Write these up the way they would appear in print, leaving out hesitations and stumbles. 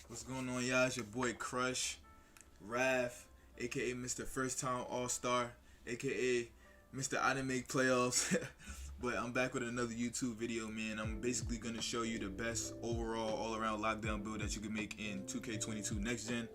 What's going on, y'all? It's your boy Crush, Raph, aka Mr. First Time All Star, aka Mr. I didn't make playoffs. But I'm back with another YouTube video, man. I'm basically gonna show you the best overall, all-around lockdown build that you can make in 2K22 Next Gen.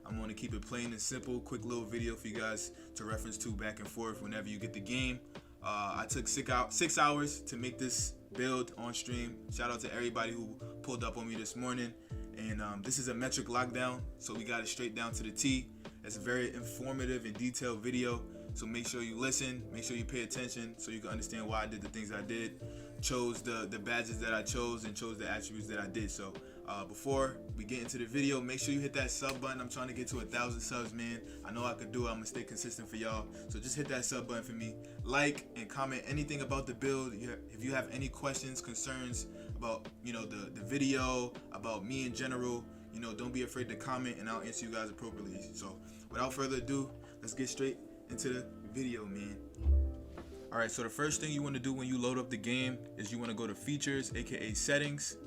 I'm gonna keep it plain and simple, quick little video for you guys to reference to back and forth whenever you get the game. I took 6 hours to make this build on stream. Shout out to everybody who pulled up on me this morning. And this is a metric lockdown, so we got it straight down to the T. It's a very informative and detailed video, so make sure you listen, make sure you pay attention so you can understand why I did the things I did, chose the badges that I chose, and chose the attributes that I did. So before we get into the video, make sure you hit that sub button. I'm trying to get to 1,000 subs, man. I know I could do it. I'm gonna stay consistent for y'all, so just hit that sub button for me. Like and comment anything about the build. If you have any questions, concerns about the video, about me in general, don't be afraid to comment and I'll answer you guys appropriately. So without further ado, let's get straight into the video, man. Alright, so the first thing you want to do when you load up the game is you want to go to features, aka settings.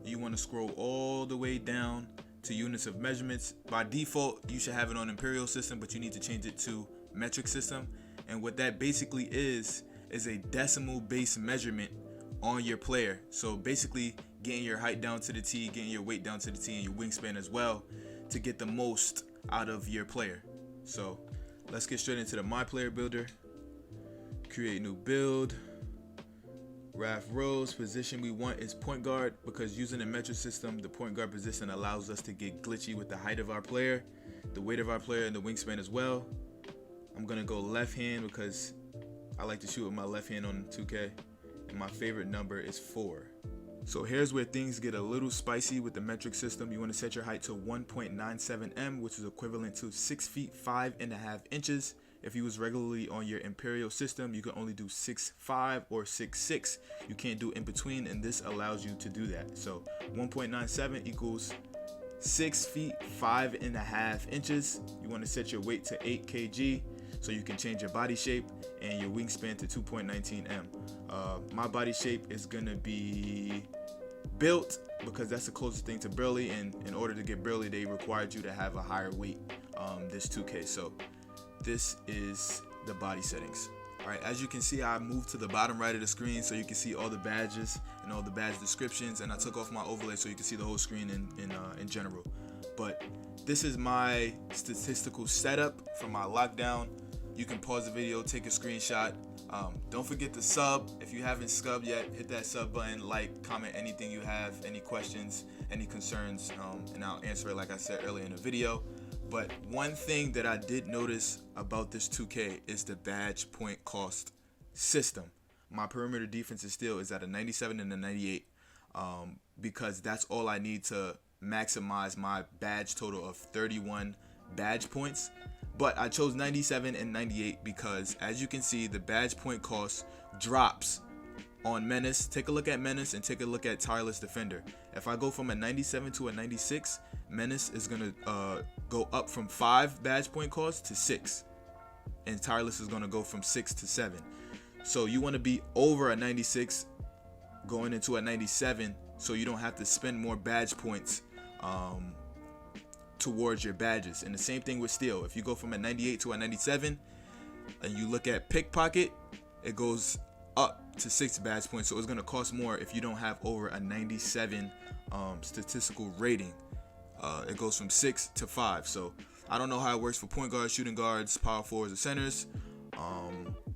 You want to scroll all the way down to units of measurements. By default, you should have it on imperial system, but you need to change it to metric system. And what that basically is a decimal base measurement on your player. So basically getting your height down to the T, getting your weight down to the T, and your wingspan as well to get the most out of your player. So let's get straight into the My Player Builder. Create new build. Raph Rose. Position we want is point guard, because using the metric system, the point guard position allows us to get glitchy with the height of our player, the weight of our player, and the wingspan as well. I'm gonna go left hand because I like to shoot with my left hand on 2K, and my favorite number is 4. So here's where things get a little spicy with the metric system. You want to set your height to 1.97 m, which is equivalent to 6 feet 5.5 inches. If you was regularly on your imperial system, you can only do 6'5" or 6'6". You can't do in between, and this allows you to do that. So 1.97 equals 6 feet 5.5 inches. You want to set your weight to 8 kg, so you can change your body shape, and your wingspan to 2.19 m. My body shape is gonna be built, because that's the closest thing to burly, and in order to get burly, they required you to have a higher weight this 2K. So this is the body settings. Alright, as you can see, I moved to the bottom right of the screen so you can see all the badges and all the badge descriptions, and I took off my overlay so you can see the whole screen in general. But this is my statistical setup for my lockdown. You can pause the video, take a screenshot. Don't forget to sub. If you haven't subbed yet, hit that sub button, like, comment anything you have, any questions, any concerns, and I'll answer it like I said earlier in the video. But one thing that I did notice about this 2K is the badge point cost system. My perimeter defense is still is at a 97 and a 98, because that's all I need to maximize my badge total of 31 badge points. But I chose 97 and 98 because, as you can see, the badge point cost drops on Menace. Take a look at Menace and take a look at Tireless Defender. If I go from a 97 to a 96, Menace is going to go up from 5 badge point cost to 6. And Tireless is going to go from 6 to 7. So you want to be over a 96 going into a 97, so you don't have to spend more badge points towards your badges. And the same thing with Steel. If you go from a 98 to a 97 and you look at Pickpocket, it goes up to 6 badge points, so it's going to cost more if you don't have over a 97 statistical rating. It goes from 6 to 5. So I don't know how it works for point guards, shooting guards, power forwards, or centers,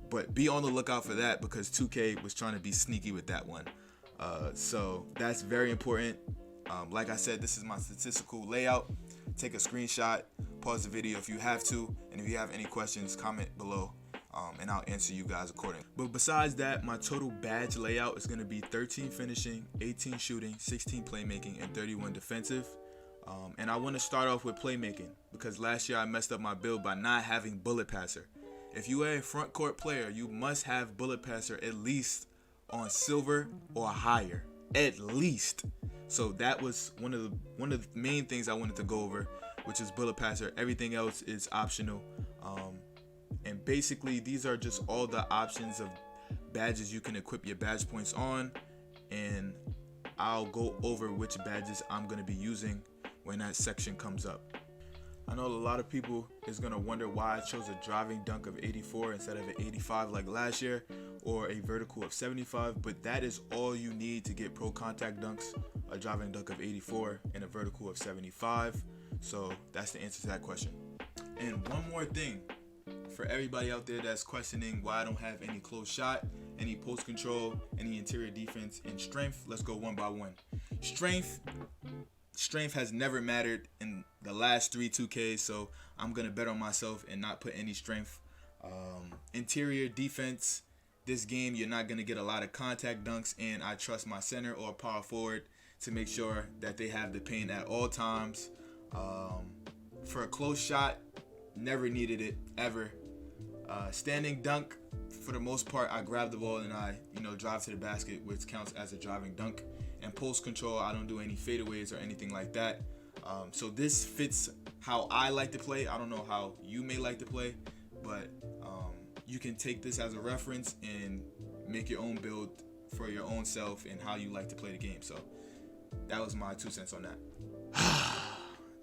but be on the lookout for that, because 2K was trying to be sneaky with that one. So that's very important. Like I said, this is my statistical layout. Take a screenshot, pause the video if you have to, and if you have any questions, comment below, and I'll answer you guys accordingly. But besides that, my total badge layout is going to be 13 finishing, 18 shooting, 16 playmaking, and 31 defensive. And I want to start off with playmaking, because last year I messed up my build by not having bullet passer. If you are a front court player, you must have bullet passer at least on silver or higher, at least. So that was one of the main things I wanted to go over, which is bullet passer. Everything else is optional. And basically these are just all the options of badges you can equip your badge points on, and I'll go over which badges I'm going to be using when that section comes up. I know a lot of people is going to wonder why I chose a driving dunk of 84 instead of an 85 like last year, or a vertical of 75, but that is all you need to get pro contact dunks, a driving dunk of 84 and a vertical of 75. So that's the answer to that question. And one more thing, for everybody out there that's questioning why I don't have any close shot, any post control, any interior defense, and strength, let's go one by one. Strength has never mattered in the last 3 2Ks, so I'm going to bet on myself and not put any strength. Interior defense, this game you're not going to get a lot of contact dunks, and I trust my center or power forward to make sure that they have the paint at all times. For a close shot, never needed it, ever. Standing dunk, for the most part, I grab the ball and I drive to the basket, which counts as a driving dunk. And post control, I don't do any fadeaways or anything like that. So this fits how I like to play. I don't know how you may like to play, but you can take this as a reference and make your own build for your own self and how you like to play the game. So that was my 2 cents on that.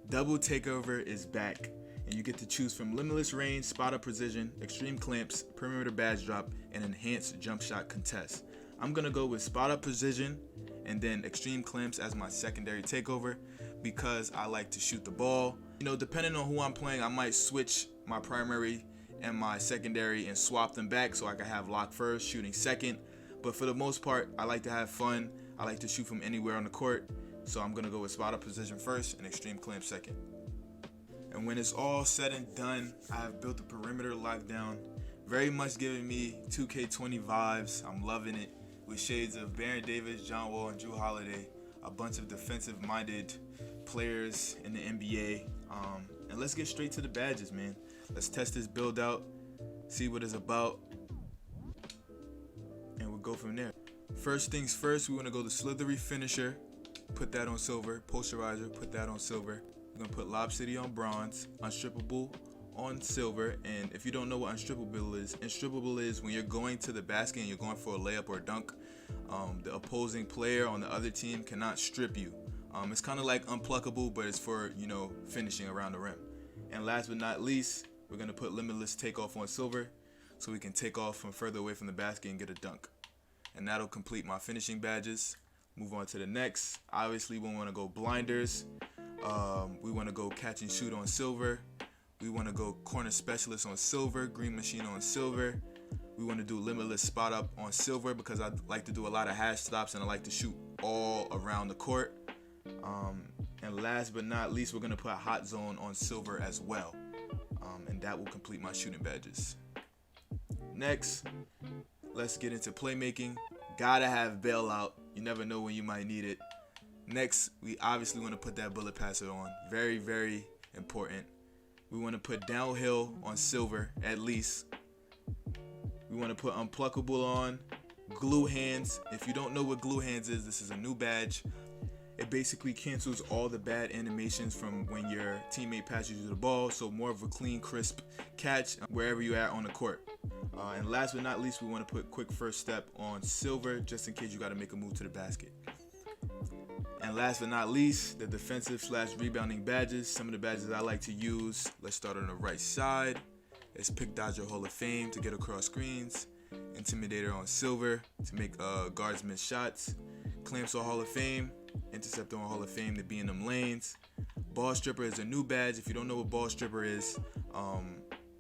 Double takeover is back, and you get to choose from limitless range, spot up precision, extreme clamps, perimeter badge drop, and enhanced jump shot contest. I'm gonna go with spot up precision and then extreme clamps as my secondary takeover because I like to shoot the ball. Depending on who I'm playing, I might switch my primary and my secondary and swap them back so I can have lock first, shooting second. But for the most part, I like to have fun. I like to shoot from anywhere on the court. So I'm gonna go with spot up position first and extreme clamp second. And when it's all said and done, I have built a perimeter lockdown, very much giving me 2K20 vibes. I'm loving it, with shades of Baron Davis, John Wall, and Jrue Holiday, a bunch of defensive-minded players in the NBA. And let's get straight to the badges, man. Let's test this build out, see what it's about, and we'll go from there. First things first, we want to go to Slithery Finisher, put that on silver. Posterizer, put that on silver. We're going to put Lob City on bronze, Unstrippable on silver. And if you don't know what unstrippable is when you're going to the basket and you're going for a layup or a dunk, the opposing player on the other team cannot strip you. It's kind of like unpluckable, but it's for finishing around the rim. And last but not least, we're gonna put Limitless Takeoff on silver, so we can take off from further away from the basket and get a dunk. And that'll complete my finishing badges. Move on to the next. Obviously, we want to go blinders. We want to go catch and shoot on silver. We want to go corner specialist on silver, green machine on silver. We want to do limitless spot up on silver because I like to do a lot of hash stops and I like to shoot all around the court. And last but not least, we're going to put hot zone on silver as well. And that will complete my shooting badges. Next, let's get into playmaking. Gotta have bailout. You never know when you might need it. Next, we obviously want to put that bullet passer on. Very, very important. We want to put downhill on silver at least. We want to put unpluckable on. Glue hands. If you don't know what glue hands is, this is a new badge. It basically cancels all the bad animations from when your teammate passes you the ball, so more of a clean, crisp catch wherever you're at on the court. And last but not least, we want to put quick first step on silver just in case you got to make a move to the basket. And last but not least, the defensive / rebounding badges. Some of the badges I like to use. Let's start on the right side. It's Pick Dodger Hall of Fame to get across screens. Intimidator on silver to make guards miss shots. Clamps on Hall of Fame. Interceptor on Hall of Fame to be in them lanes. Ball Stripper is a new badge. If you don't know what Ball Stripper is,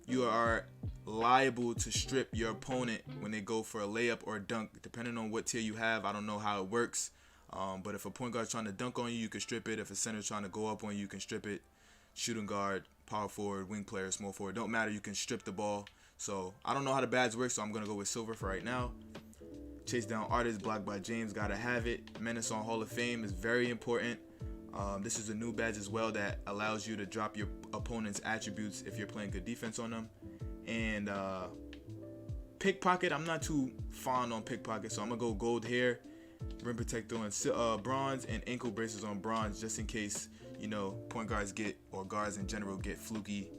you are liable to strip your opponent when they go for a layup or a dunk, depending on what tier you have. I don't know how it works, but if a point guard's trying to dunk on you, you can strip it. If a center's trying to go up on you, you can strip it. Shooting guard, power forward, wing player, small forward, don't matter, you can strip the ball. So I don't know how the badge works, so I'm gonna go with silver for right now. Chase down artist, blocked by James, gotta have it. Menace on Hall of Fame is very important. This is a new badge as well that allows you to drop your opponent's attributes if you're playing good defense on them. And pickpocket, I'm not too fond on pickpocket, so I'm gonna go gold hair, rim protector on bronze, and ankle braces on bronze, just in case point guards or guards in general get fluky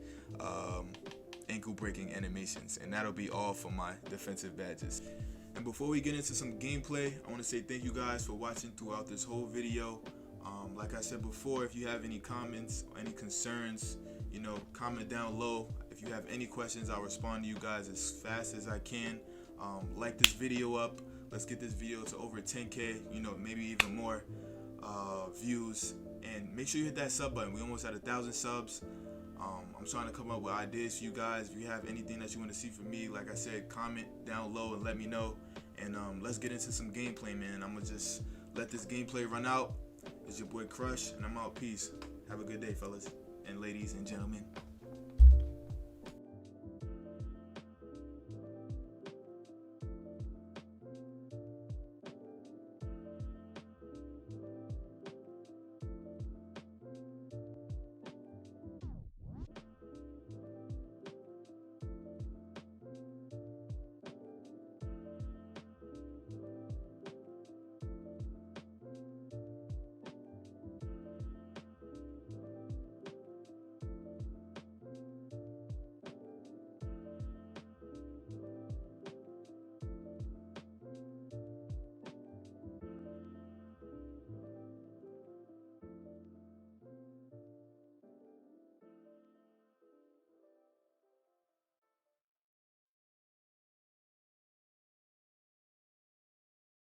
ankle breaking animations. And that'll be all for my defensive badges. And before we get into some gameplay, I want to say thank you guys for watching throughout this whole video. Like I said before, if you have any comments, any concerns, comment down low. If you have any questions, I'll respond to you guys as fast as I can. Like this video up. Let's get this video to over 10K, maybe even more views. And make sure you hit that sub button. We almost at 1,000 subs. I'm trying to come up with ideas for you guys. If you have anything that you want to see from me, like I said, comment down low and let me know. And let's get into some gameplay, man. I'm going to just let this gameplay run out. It's your boy Crush, and I'm out. Peace. Have a good day, fellas and ladies and gentlemen.